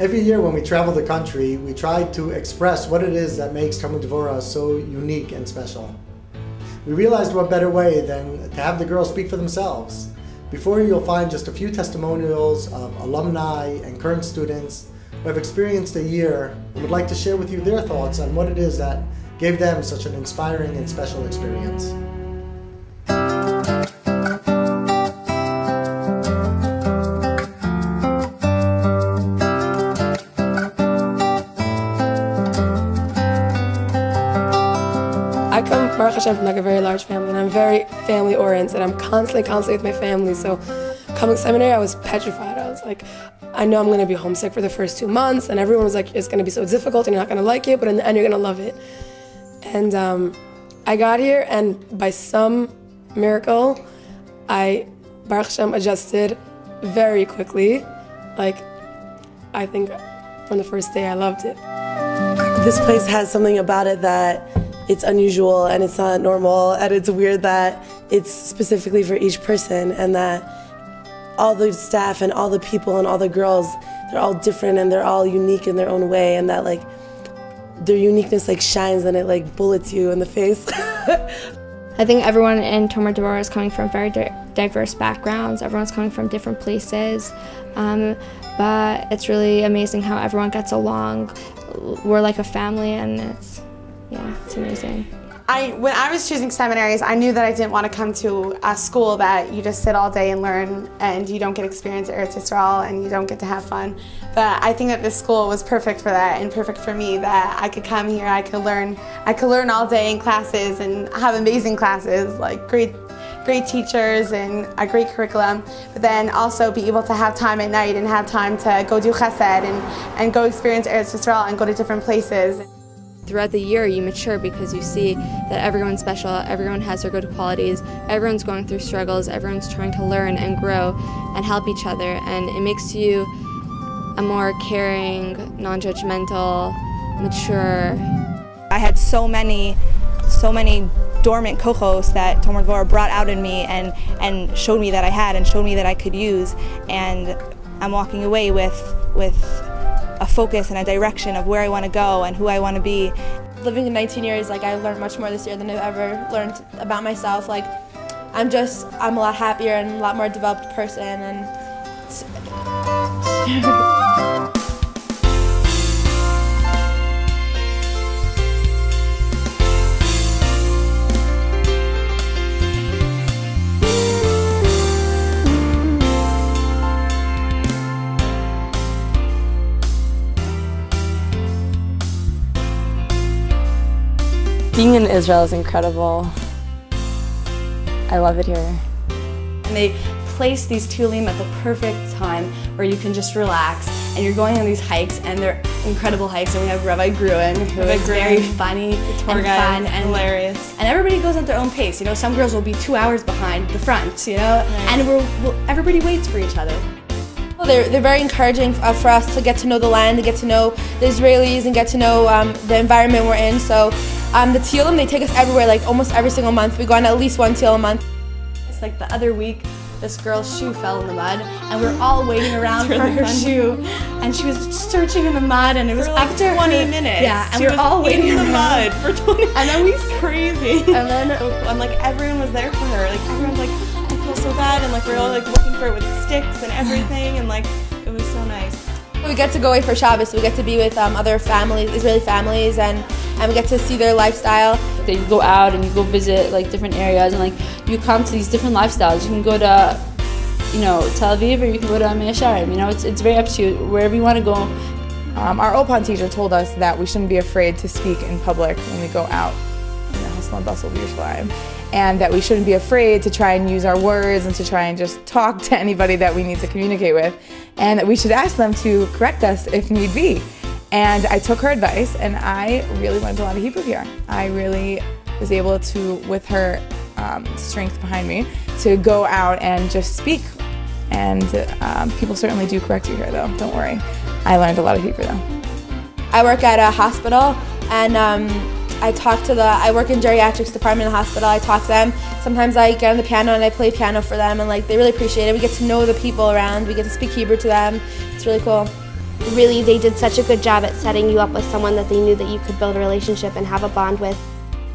Every year when we travel the country, we try to express what it is that makes Talmud Devorah so unique and special. We realized what better way than to have the girls speak for themselves. Before you, you'll find just a few testimonials of alumni and current students who have experienced a year and would like to share with you their thoughts on what it is that gave them such an inspiring and special experience. I come, Baruch Hashem, from like a very large family, and I'm very family-oriented. I'm constantly with my family, so coming to seminary, I was petrified. I was like, I know I'm going to be homesick for the first 2 months, and everyone was like, it's going to be so difficult, and you're not going to like it, but in the end, you're going to love it. And I got here, and by some miracle, I, Baruch Hashem, adjusted very quickly. Like, I think from the first day, I loved it. This place has something about it that it's unusual and it's not normal, and it's weird that it's specifically for each person, and that all the staff and all the people and all the girls, they're all different and they're all unique in their own way, and that like their uniqueness like shines and it like bullets you in the face. I think everyone in Talmud Devorah is coming from very diverse backgrounds. Everyone's coming from different places, but it's really amazing how everyone gets along. We're like a family, and it's amazing. When I was choosing seminaries, I knew that I didn't want to come to a school that you just sit all day and learn, and you don't get experience at Eretz Yisrael, and you don't get to have fun. But I think that this school was perfect for that, and perfect for me, that I could come here, I could learn all day in classes and have amazing classes, like great teachers and a great curriculum, but then also be able to have time at night and have time to go do chesed and go experience Eretz Yisrael and go to different places. Throughout the year, you mature because you see that everyone's special, everyone has their good qualities, everyone's going through struggles, everyone's trying to learn and grow and help each other, and it makes you a more caring, non-judgmental, mature. I had so many dormant kochos that Talmud Devorah brought out in me and showed me that I had and showed me that I could use, and I'm walking away with a focus and a direction of where I want to go and who I want to be. Living in 19 years, like I learned much more this year than I've ever learned about myself. Like I'm a lot happier and a lot more developed person, and being in Israel is incredible. I love it here. And they place these tulim at the perfect time where you can just relax, and you're going on these hikes, and they're incredible hikes, and we have Rabbi Gruen, who is very funny and fun and hilarious. And everybody goes at their own pace. You know, some girls will be 2 hours behind the front, you know, and everybody waits for each other. They're very encouraging for us to get to know the land, to get to know the Israelis, and get to know the environment we're in. So the Tilim, they take us everywhere, like almost every single month. We go on at least one Til a month. It's like the other week, this girl's shoe fell in the mud, and we were all waiting around for her shoe, and she was searching in the mud, and it was like after 20 minutes. Yeah, and we were all waiting in the mud for 20 minutes. And then we crazy. And then like everyone was there for her. Like everyone's like, I feel so bad, and like we're all like looking for it with sticks and everything, and like it was so nice. We get to go away for Shabbos, so we get to be with other families, Israeli families, and we get to see their lifestyle. That you go out and you go visit like different areas, and like you come to these different lifestyles. You can go to, you know, Tel Aviv, or you can go to Mea Shearim. You know, it's very up to you, wherever you want to go. Our Opan teacher told us that we shouldn't be afraid to speak in public when we go out in the Hustle and Bustle of Yerushalayim, and that we shouldn't be afraid to try and use our words and to try and just talk to anybody that we need to communicate with, and that we should ask them to correct us if need be. And I took her advice, and I really learned a lot of Hebrew here. I really was able to, with her strength behind me, to go out and just speak. And people certainly do correct you here, though. Don't worry. I learned a lot of Hebrew, though. I work at a hospital, and I work in geriatrics department in the hospital. I talk to them. Sometimes I get on the piano and I play piano for them, and like they really appreciate it. We get to know the people around. We get to speak Hebrew to them. It's really cool. really they did such a good job at setting you up with someone that they knew that you could build a relationship and have a bond with.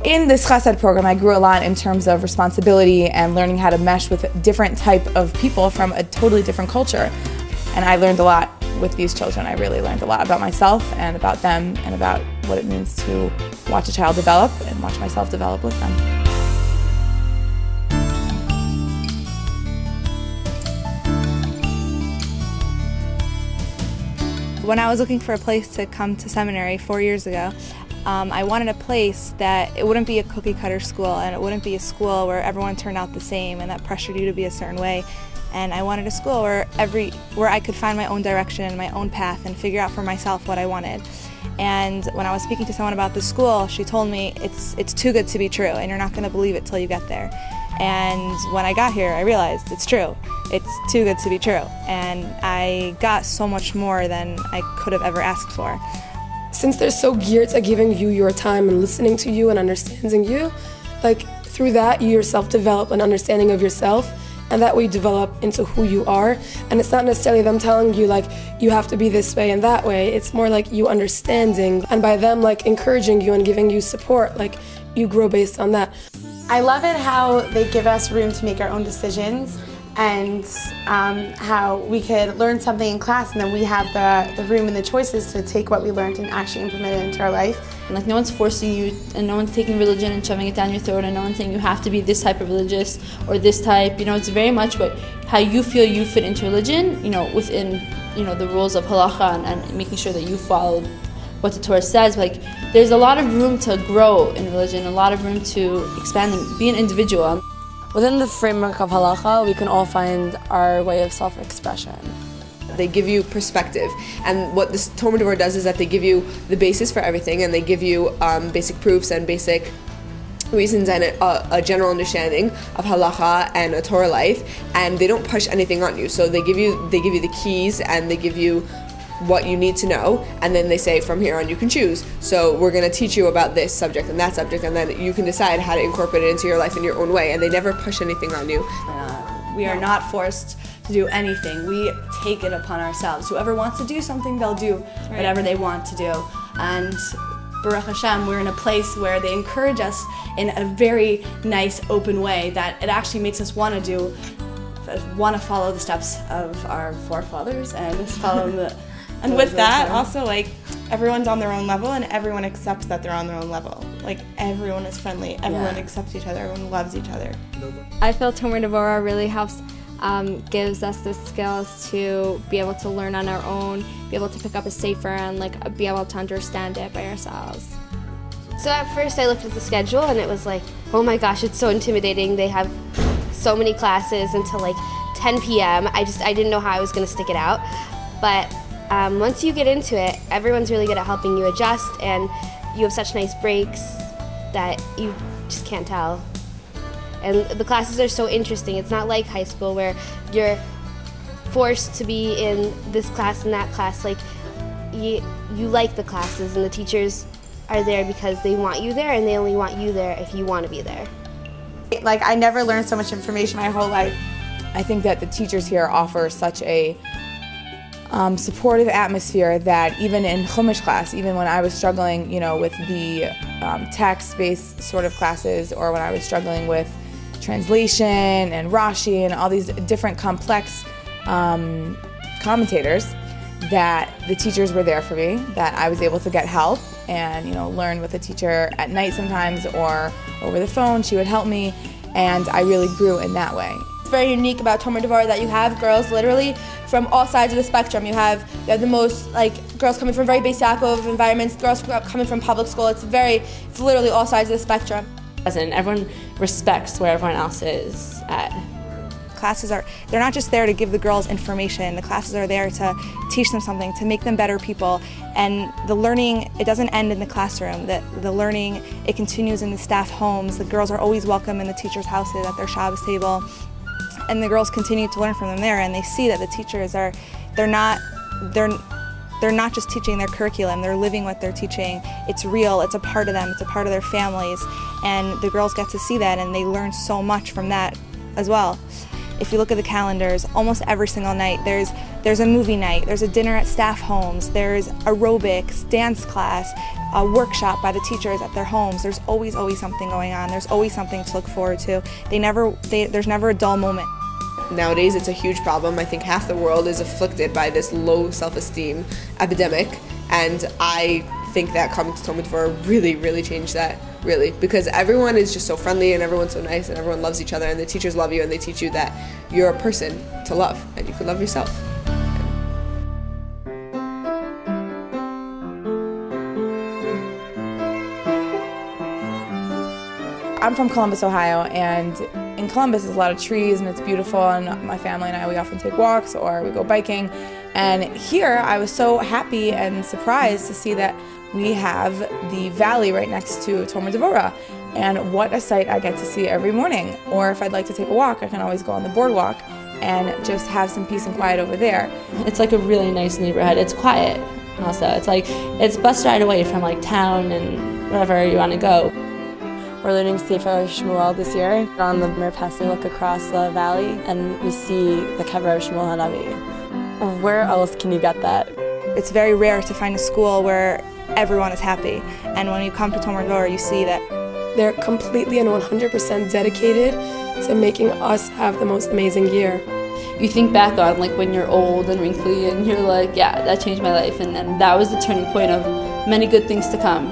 In this Chesed program, I grew a lot in terms of responsibility and learning how to mesh with different type of people from a totally different culture. And I learned a lot with these children. I really learned a lot about myself and about them and about what it means to watch a child develop and watch myself develop with them. When I was looking for a place to come to seminary 4 years ago, I wanted a place that it wouldn't be a cookie cutter school and it wouldn't be a school where everyone turned out the same and that pressured you to be a certain way. And I wanted a school where I could find my own direction and my own path and figure out for myself what I wanted. And when I was speaking to someone about the school, she told me it's too good to be true and you're not going to believe it till you get there. And when I got here, I realized it's true. It's too good to be true. And I got so much more than I could have ever asked for. Since they're so geared to giving you your time and listening to you and understanding you, like through that you yourself develop an understanding of yourself, and that way you develop into who you are. And it's not necessarily them telling you like you have to be this way and that way. It's more like you understanding, and by them like encouraging you and giving you support, like you grow based on that. I love it how they give us room to make our own decisions, and how we could learn something in class and then we have the room and the choices to take what we learned and actually implement it into our life. And like no one's forcing you, and no one's taking religion and shoving it down your throat, and no one's saying you have to be this type of religious or this type. You know, it's very much how you feel you fit into religion, you know, within, you know, the rules of halacha and making sure that you follow what the Torah says. Like there's a lot of room to grow in religion, a lot of room to expand and be an individual. Within the framework of halacha, we can all find our way of self-expression. They give you perspective, and what this Talmud Devorah does is that they give you the basis for everything, and they give you basic proofs and basic reasons and a general understanding of halacha and a Torah life, and they don't push anything on you. So they give you the keys and they give you what you need to know, and then they say from here on you can choose. So we're going to teach you about this subject and that subject, and then you can decide how to incorporate it into your life in your own way, and they never push anything on you. We are not forced to do anything. We take it upon ourselves. Whoever wants to do something, they'll do whatever they want to do. And Baruch Hashem, we're in a place where they encourage us in a very nice, open way that it actually makes us want to follow the steps of our forefathers and follow the. And with that, also, like, everyone's on their own level and everyone accepts that they're on their own level. Like, everyone is friendly, everyone accepts each other, everyone loves each other. I feel Talmud Devorah really helps, gives us the skills to be able to learn on our own, be able to pick up a sefer and like be able to understand it by ourselves. So at first I looked at the schedule and it was like, oh my gosh, it's so intimidating. They have so many classes until like 10 p.m. I didn't know how I was going to stick it out. But once you get into it, everyone's really good at helping you adjust, and you have such nice breaks that you just can't tell. And the classes are so interesting. It's not like high school where you're forced to be in this class and that class. Like you like the classes, and the teachers are there because they want you there, and they only want you there if you want to be there. Like, I never learned so much information my whole life. I think that the teachers here offer such a supportive atmosphere that even in Chumash class, even when I was struggling, you know, with the text-based sort of classes, or when I was struggling with translation and Rashi and all these different complex commentators, that the teachers were there for me, that I was able to get help and, you know, learn with a teacher at night sometimes or over the phone. She would help me, and I really grew in that way. It's very unique about Talmud Devorah that you have girls literally from all sides of the spectrum. You have the most, like, girls coming from very Beis Yaakov environments, girls coming from public school. It's literally all sides of the spectrum. And everyone respects where everyone else is at. Classes they're not just there to give the girls information. The classes are there to teach them something, to make them better people. And the learning, it doesn't end in the classroom. The learning, it continues in the staff homes. The girls are always welcome in the teachers' houses at their Shabbos table. And the girls continue to learn from them there, and they see that the teachers they're not just teaching their curriculum, they're living what they're teaching. It's real, it's a part of them, it's a part of their families, and the girls get to see that, and they learn so much from that as well. if you look at the calendars, almost every single night there's a movie night, there's a dinner at staff homes, there's aerobics, dance class, a workshop by the teachers at their homes. There's always something going on. There's always something to look forward to. There's never a dull moment. Nowadays, it's a huge problem. I think half the world is afflicted by this low self-esteem epidemic, and I think that coming to Talmud Devorah really changed that, really, because everyone is just so friendly and everyone's so nice and everyone loves each other and the teachers love you and they teach you that you're a person to love and you can love yourself. I'm from Columbus, Ohio, and in Columbus there's a lot of trees and it's beautiful, and my family and I, we often take walks or we go biking. And here I was so happy and surprised to see that we have the valley right next to Talmud Devorah, and what a sight I get to see every morning. Or if I'd like to take a walk, I can always go on the boardwalk and just have some peace and quiet over there. It's like a really nice neighborhood. It's quiet also. It's like, it's bus ride away from like town and wherever you want to go. We're learning Sefer Shmuel this year. On the Merpes, we look across the valley and we see the Kever of Shmuel Hanavi. Where else can you get that? It's very rare to find a school where everyone is happy, and when you come to Talmud Devorah, you see that. They're completely and 100% dedicated to making us have the most amazing year. You think back on like when you're old and wrinkly and you're like, yeah, that changed my life, and then that was the turning point of many good things to come.